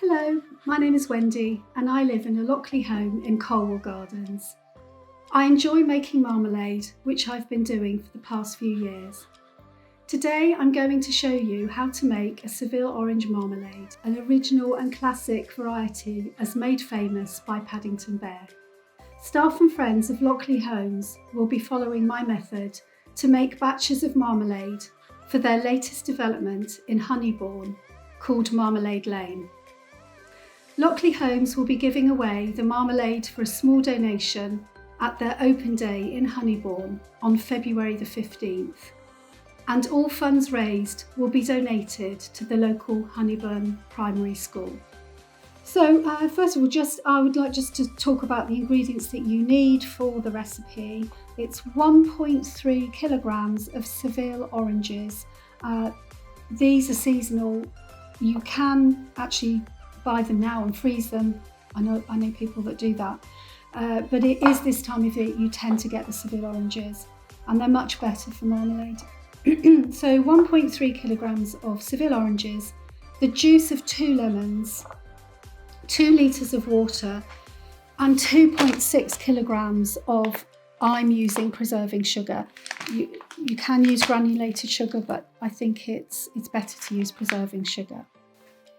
Hello, my name is Wendy and I live in a Lockley home in Colwell Gardens. I enjoy making marmalade, which I've been doing for the past few years. Today I'm going to show you how to make a Seville orange marmalade, an original and classic variety as made famous by Paddington Bear. Staff and friends of Lockley Homes will be following my method to make batches of marmalade for their latest development in Honeybourne called Marmalade Lane. Lockley Homes will be giving away the marmalade for a small donation at their open day in Honeybourne on February the 15th. And all funds raised will be donated to the local Honeybourne Primary School. So first of all, I would like to talk about the ingredients that you need for the recipe. It's 1.3 kilograms of Seville oranges. These are seasonal. You can actually buy them now and freeze them. I know people that do that. But it is this time of year you tend to get the Seville oranges, and they're much better for marmalade. So 1.3 kilograms of Seville oranges, the juice of 2 lemons, 2 litres of water, and 2.6 kilograms of, I'm using preserving sugar. You can use granulated sugar, but I think it's better to use preserving sugar.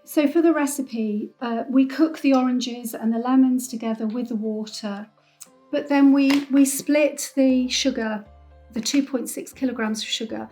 So for the recipe, we cook the oranges and the lemons together with the water, but then we split the sugar, the 2.6 kilograms of sugar,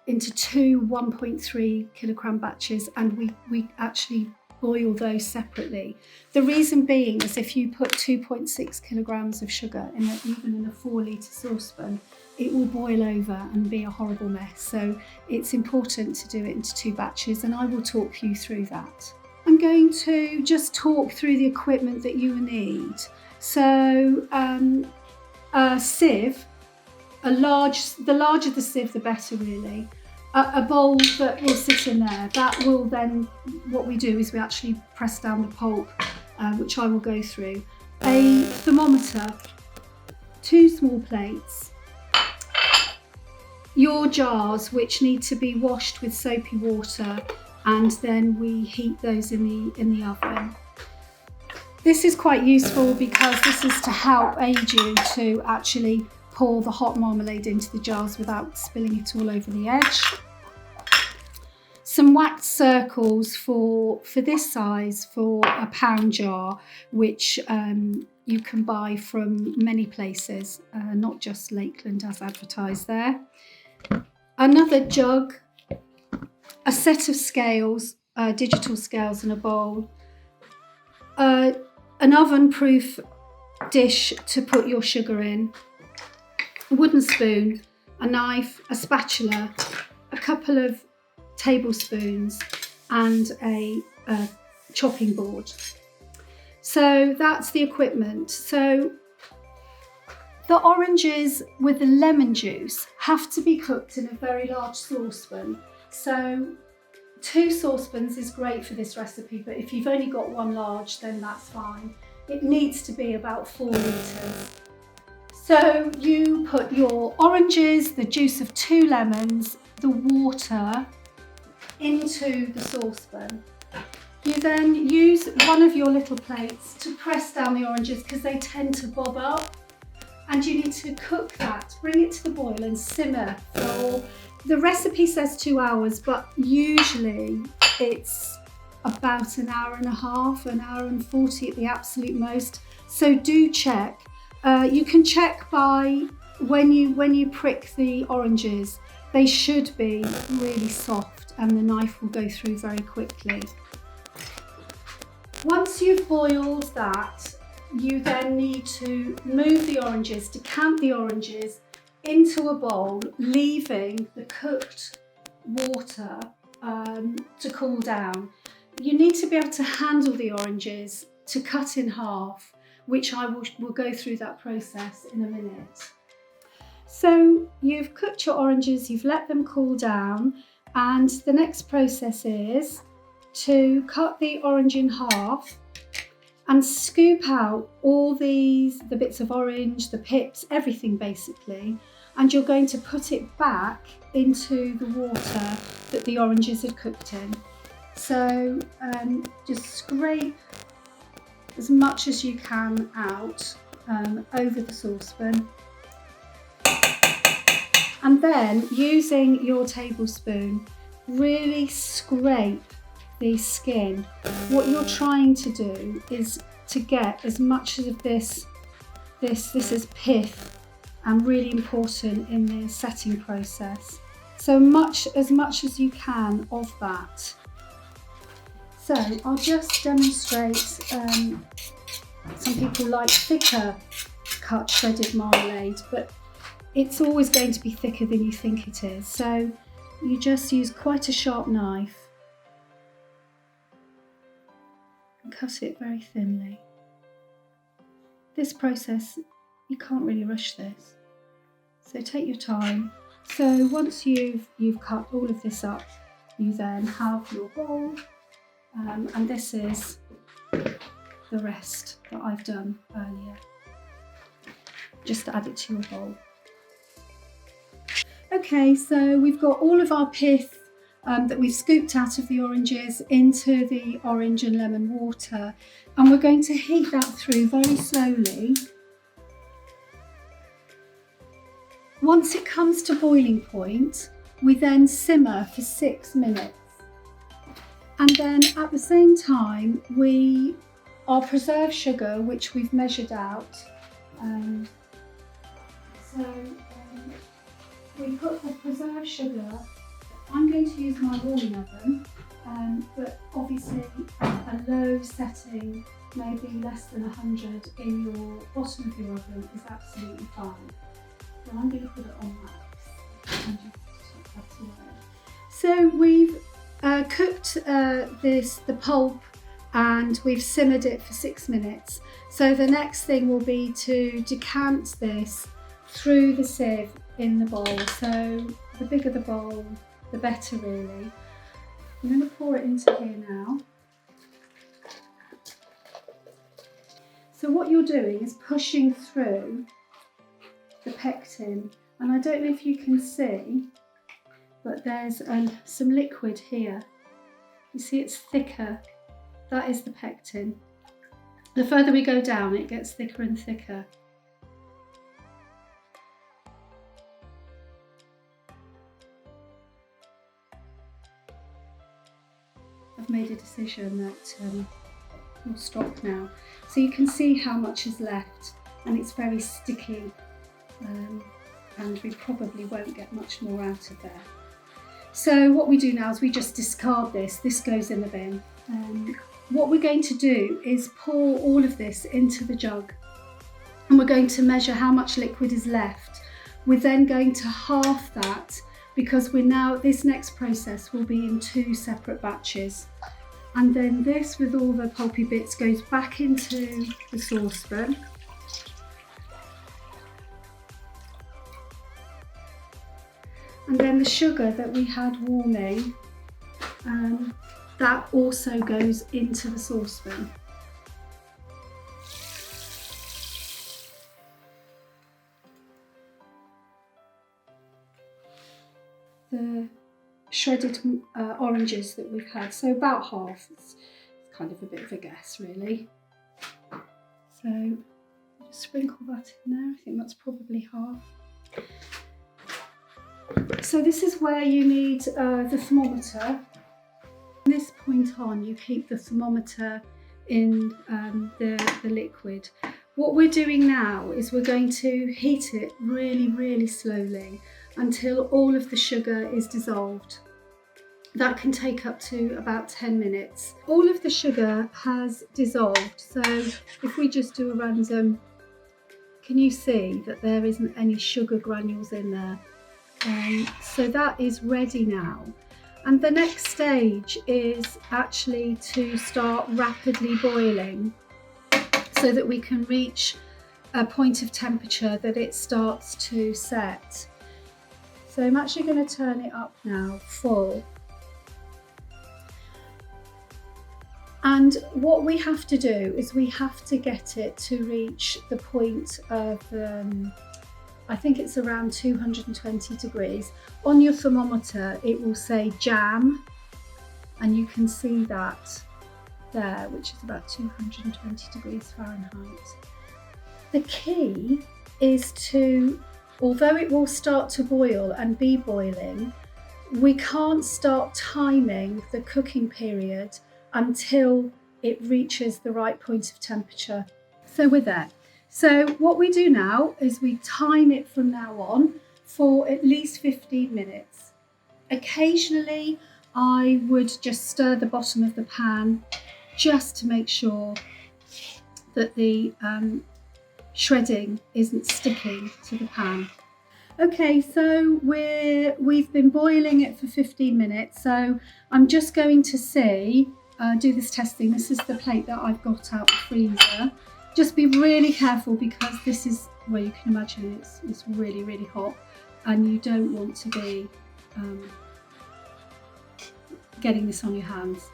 into two 1.3 kilogram batches, and we actually boil those separately. The reason being is if you put 2.6 kilograms of sugar even in a 4 litre saucepan, it will boil over and be a horrible mess. So it's important to do it into 2 batches, and I will talk you through that. I'm going to just talk through the equipment that you need. So a sieve, the larger the sieve, the better really. A bowl that will sit in there. That will then, what we do is we actually press down the pulp, which I will go through. A thermometer, 2 small plates, your jars, which need to be washed with soapy water, and then we heat those in the oven. This is quite useful because this is to help aid you to actually pour the hot marmalade into the jars without spilling it all over the edge. Some wax circles for this size for a pound jar, which you can buy from many places, not just Lakeland as advertised there. Another jug, a set of scales, digital scales in a bowl, an oven-proof dish to put your sugar in, a wooden spoon, a knife, a spatula, a couple of tablespoons, and a chopping board. So that's the equipment. So the oranges with the lemon juice have to be cooked in a very large saucepan. So 2 saucepans is great for this recipe, but if you've only got 1 large, then that's fine. It needs to be about 4 litres. So you put your oranges, the juice of 2 lemons, the water into the saucepan. You then use one of your little plates to press down the oranges because they tend to bob up, and you need to cook that, bring it to the boil and simmer for, the recipe says 2 hours, but usually it's about an hour and a half, an hour and 40 at the absolute most. So do check. You can check by when you prick the oranges, they should be really soft and the knife will go through very quickly. Once you've boiled that, you then need to move the oranges, decant the oranges into a bowl, leaving the cooked water to cool down. You need to be able to handle the oranges to cut in half, which I will go through that process in a minute. So you've cooked your oranges, you've let them cool down, and the next process is to cut the orange in half and scoop out all the bits of orange, the pips, everything basically, and you're going to put it back into the water that the oranges had cooked in. So just scrape as much as you can out over the saucepan, and then using your tablespoon, really scrape the skin. What you're trying to do is to get as much of this is pith, and really important in the setting process. So as much as you can of that. So I'll just demonstrate, some people like thicker cut shredded marmalade, but it's always going to be thicker than you think it is. So you just use quite a sharp knife and cut it very thinly. This process, you can't really rush this, so take your time. So once you've cut all of this up, you then have your bowl, and this is the rest that I've done earlier. Just add it to your bowl. Okay, so we've got all of our pith that we've scooped out of the oranges into the orange and lemon water, and we're going to heat that through very slowly. Once it comes to boiling point, we then simmer for 6 minutes. And then at the same time, our preserved sugar, which we've measured out, we put the preserved sugar. I'm going to use my warming oven, but obviously a low setting, maybe less than 100 in your bottom of your oven is absolutely fine. So I'm going to put it on max and just take that away. So we've cooked the pulp, and we've simmered it for 6 minutes. So the next thing will be to decant this through the sieve in the bowl. So the bigger the bowl, the better really. I'm going to pour it into here now. So what you're doing is pushing through the pectin, and I don't know if you can see, but there's some liquid here. You see it's thicker. That is the pectin. The further we go down, it gets thicker and thicker. I've made a decision that we'll stop now. So you can see how much is left, and it's very sticky, and we probably won't get much more out of there. So what we do now is we just discard this. This goes in the bin. What we're going to do is pour all of this into the jug, and we're going to measure how much liquid is left. We're then going to half that, because this next process will be in 2 separate batches. And then this, with all the pulpy bits, goes back into the saucepan. And then the sugar that we had warming, that also goes into the saucepan. The shredded oranges that we've had, so about half. It's kind of a bit of a guess really. So just sprinkle that in there. I think that's probably half. So this is where you need the thermometer. From this point on, you keep the thermometer in the liquid. What we're doing now is we're going to heat it really, really slowly until all of the sugar is dissolved. That can take up to about 10 minutes. All of the sugar has dissolved, so if we just do a random, can you see that there isn't any sugar granules in there? So that is ready now. And the next stage is actually to start rapidly boiling, so that we can reach a point of temperature that it starts to set. So I'm actually going to turn it up now, full. And what we have to do is we have to get it to reach the point of, I think it's around 220 degrees. On your thermometer, it will say jam, and you can see that there, which is about 220 degrees Fahrenheit. The key is to, although it will start to boil and be boiling, we can't start timing the cooking period until it reaches the right point of temperature. So we're there. So what we do now is we time it from now on for at least 15 minutes. Occasionally I would just stir the bottom of the pan just to make sure that the shredding isn't sticking to the pan. Okay, so we've been boiling it for 15 minutes, so I'm just going to do this testing. This is the plate that I've got out the freezer. Just be really careful because this is where you can imagine it's really, really hot, and you don't want to be getting this on your hands.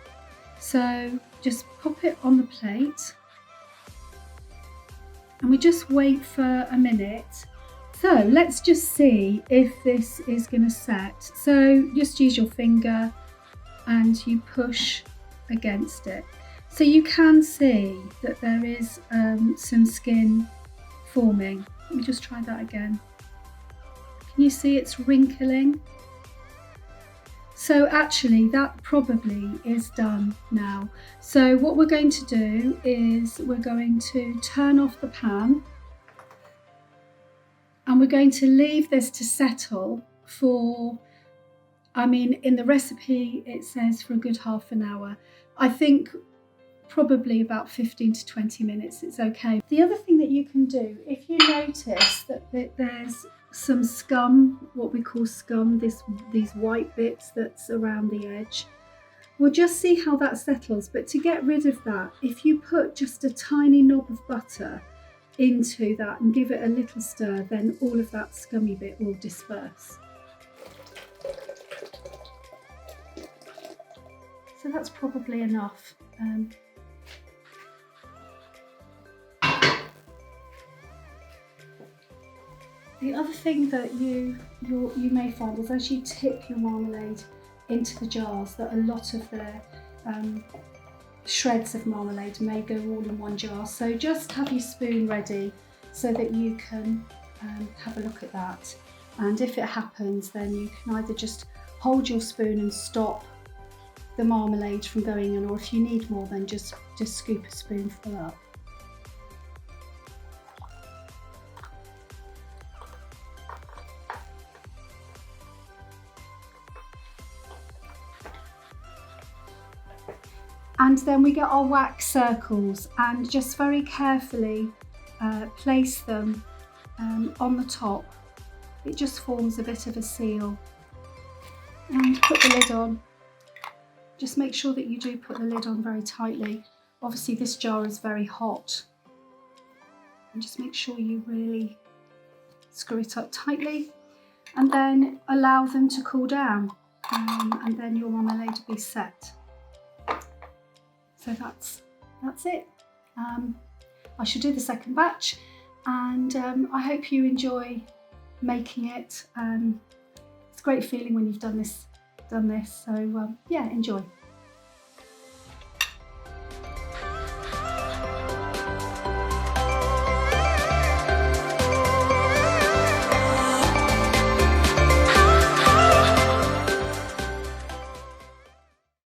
So just pop it on the plate and we just wait for a minute. So let's just see if this is going to set. So just use your finger and you push against it. So you can see that there is some skin forming. Let me just try that again. Can you see it's wrinkling? So actually that probably is done now. So what we're going to do is we're going to turn off the pan and we're going to leave this to settle for, in the recipe it says for a good half an hour. I think probably about 15 to 20 minutes, it's okay. The other thing that you can do, if you notice that there's some scum, what we call scum, these white bits that's around the edge, we'll just see how that settles. But to get rid of that, if you put just a tiny knob of butter into that and give it a little stir, then all of that scummy bit will disperse. So that's probably enough. The other thing that you may find is as you tip your marmalade into the jars, that a lot of the shreds of marmalade may go all in one jar. So just have your spoon ready so that you can have a look at that. And if it happens, then you can either just hold your spoon and stop the marmalade from going in, or if you need more, then just scoop a spoonful up. And then we get our wax circles and just very carefully place them on the top. It just forms a bit of a seal. And put the lid on. Just make sure that you do put the lid on very tightly. Obviously this jar is very hot. And just make sure you really screw it up tightly and then allow them to cool down, and then your marmalade will be set. So that's it. I shall do the second batch, and I hope you enjoy making it. It's a great feeling when you've done this. So yeah, enjoy.